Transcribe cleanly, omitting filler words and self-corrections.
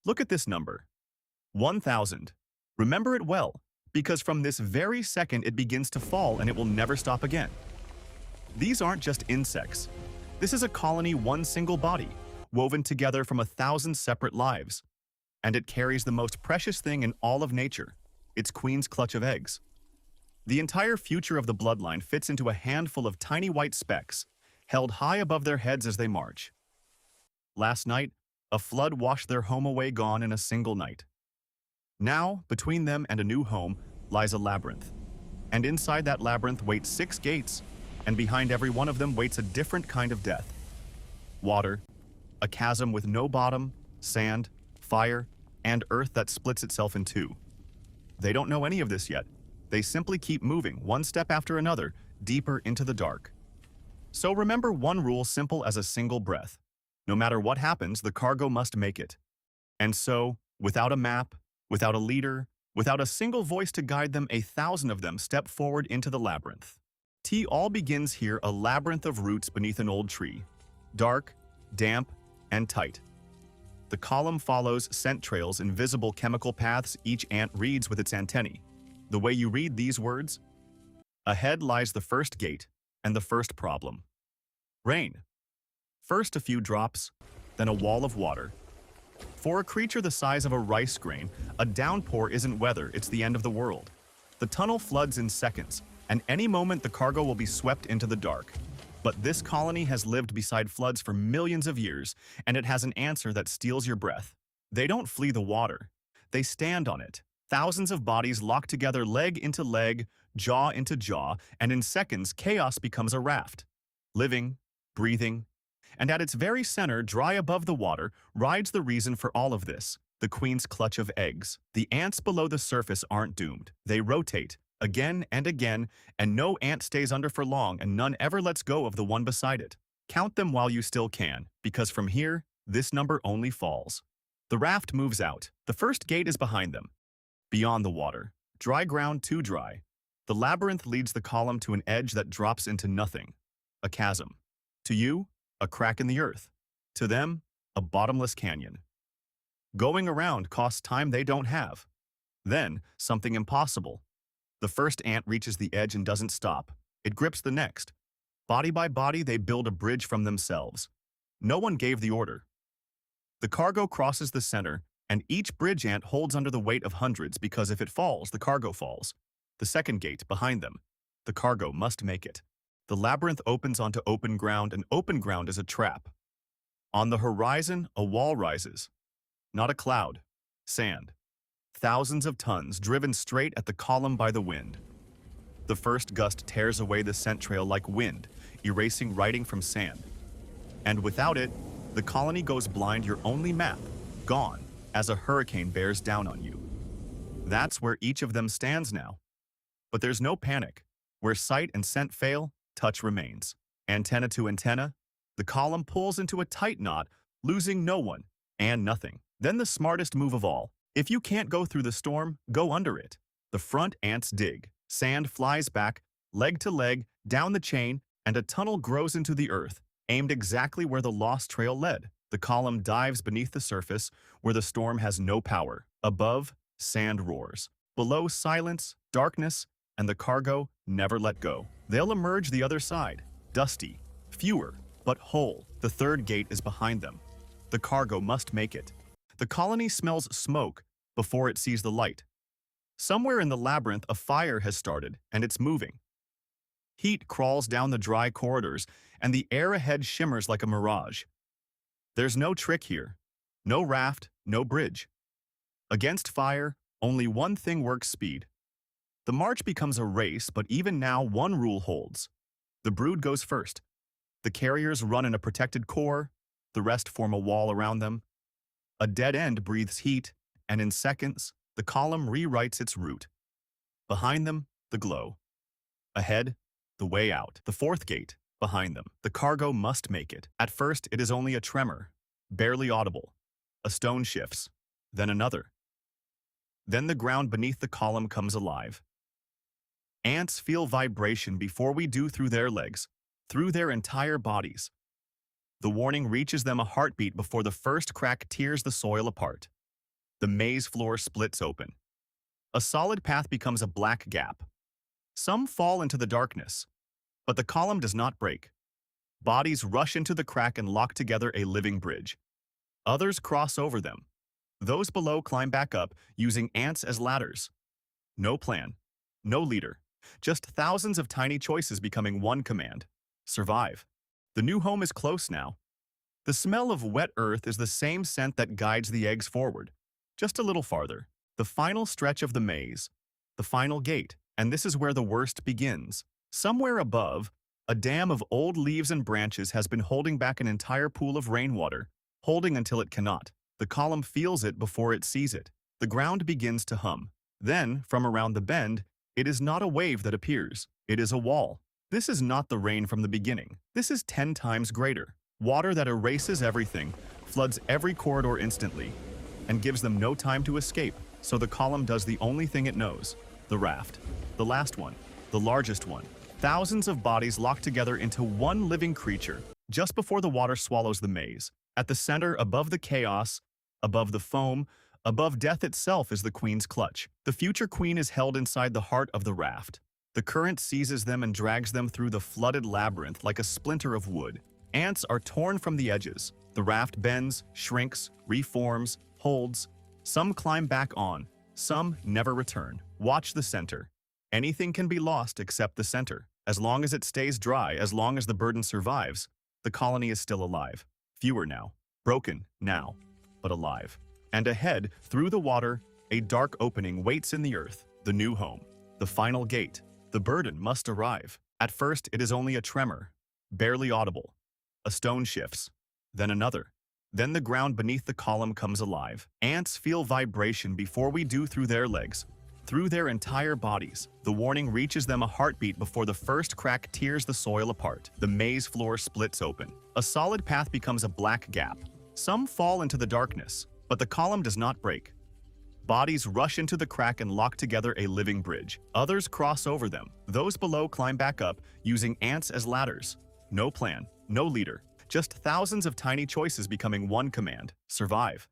Look at this number, 1,000. Remember it well, because from this very second it begins to fall and it will never stop again. These aren't just insects. This is a colony, one single body, woven together from 1,000 separate lives. And it carries the most precious thing in all of nature, its queen's clutch of eggs. The entire future of the bloodline fits into a handful of tiny white specks, held high above their heads as they march. Last night, a flood washed their home away, gone in a single night. Now, between them and a new home, lies a labyrinth. And inside that labyrinth wait 6 gates, and behind every one of them waits a different kind of death. Water, a chasm with no bottom, sand, fire, and earth that splits itself in two. They don't know any of this yet. They simply keep moving, one step after another, deeper into the dark. So remember one rule, simple as a single breath. No matter what happens, the cargo must make it. And so, without a map, without a leader, without a single voice to guide them, 1,000 of them step forward into the labyrinth. All begins here, a labyrinth of roots beneath an old tree. Dark, damp, and tight. The column follows scent trails, invisible chemical paths each ant reads with its antennae. The way you read these words? Ahead lies the first gate and the first problem. Rain. First a few drops, then a wall of water. For a creature the size of a rice grain, a downpour isn't weather, it's the end of the world. The tunnel floods in seconds, and any moment the cargo will be swept into the dark. But this colony has lived beside floods for millions of years, and it has an answer that steals your breath. They don't flee the water. They stand on it. Thousands of bodies locked together, leg into leg, jaw into jaw, and in seconds, chaos becomes a raft. Living, breathing, and at its very center, dry above the water, rides the reason for all of this, the queen's clutch of eggs. The ants below the surface aren't doomed. They rotate, again and again, and no ant stays under for long, and none ever lets go of the one beside it. Count them while you still can, because from here, this number only falls. The raft moves out. The first gate is behind them. Beyond the water, dry ground too dry. The labyrinth leads the column to an edge that drops into nothing, a chasm. To you, a crack in the earth. To them, a bottomless canyon. Going around costs time they don't have. Then, something impossible. The first ant reaches the edge and doesn't stop. It grips the next. Body by body, they build a bridge from themselves. No one gave the order. The cargo crosses the center, and each bridge ant holds under the weight of hundreds, because if it falls, the cargo falls. The second gate, behind them. The cargo must make it. The labyrinth opens onto open ground, and open ground is a trap. On the horizon, a wall rises. Not a cloud. Sand. Thousands of tons driven straight at the column by the wind. The first gust tears away the scent trail like wind, erasing writing from sand. And without it, the colony goes blind, your only map, gone, as a hurricane bears down on you. That's where each of them stands now. But there's no panic. Where sight and scent fail, touch remains. Antenna to antenna, the column pulls into a tight knot, losing no one and nothing. Then the smartest move of all. If you can't go through the storm, go under it. The front ants dig. Sand flies back, leg to leg, down the chain, and a tunnel grows into the earth, aimed exactly where the lost trail led. The column dives beneath the surface, where the storm has no power. Above, sand roars. Below, silence, darkness, and the cargo never let go. They'll emerge the other side, dusty, fewer, but whole. The third gate is behind them. The cargo must make it. The colony smells smoke before it sees the light. Somewhere in the labyrinth, a fire has started, and it's moving. Heat crawls down the dry corridors, and the air ahead shimmers like a mirage. There's no trick here. No raft, no bridge. Against fire, only one thing works: speed. The march becomes a race, but even now one rule holds. The brood goes first. The carriers run in a protected core, the rest form a wall around them. A dead end breathes heat, and in seconds, the column rewrites its route. Behind them, the glow. Ahead, the way out. The fourth gate, behind them. The cargo must make it. At first, it is only a tremor, barely audible. A stone shifts, then another. Then the ground beneath the column comes alive. Ants feel vibration before we do, through their legs, through their entire bodies. The warning reaches them, a heartbeat before the first crack tears the soil apart. The maze floor splits open. A solid path becomes a black gap. Some fall into the darkness, but the column does not break. Bodies rush into the crack and lock together a living bridge. Others cross over them. Those below climb back up, using ants as ladders. No plan, no leader, just thousands of tiny choices becoming one command: survive. The new home is close now. The smell of wet earth is the same scent that guides the eggs forward. Just a little farther. The final stretch of the maze. The final gate. And this is where the worst begins. Somewhere above, a dam of old leaves and branches has been holding back an entire pool of rainwater, holding until it cannot. The column feels it before it sees it. The ground begins to hum. Then, from around the bend, it is not a wave that appears. It is a wall. This is not the rain from the beginning. This is 10 times greater. Water that erases everything, floods every corridor instantly, and gives them no time to escape. So the column does the only thing it knows: the raft. The last one. The largest one. Thousands of bodies locked together into one living creature, just before the water swallows the maze. At the center, above the chaos, above the foam, above death itself, is the queen's clutch. The future queen is held inside the heart of the raft. The current seizes them and drags them through the flooded labyrinth like a splinter of wood. Ants are torn from the edges. The raft bends, shrinks, reforms, holds. Some climb back on. Some never return. Watch the center. Anything can be lost except the center. As long as it stays dry, as long as the burden survives, the colony is still alive. Fewer now. Broken now, but alive. And ahead, through the water, a dark opening waits in the earth. The new home. The final gate. The burden must arrive. At first, it is only a tremor, barely audible. A stone shifts, then another. Then the ground beneath the column comes alive. Ants feel vibration before we do, through their legs, through their entire bodies. The warning reaches them a heartbeat before the first crack tears the soil apart. The maze floor splits open. A solid path becomes a black gap. Some fall into the darkness, but the column does not break. Bodies rush into the crack and lock together a living bridge. Others cross over them. Those below climb back up, using ants as ladders. No plan, no leader, just thousands of tiny choices becoming one command: survive.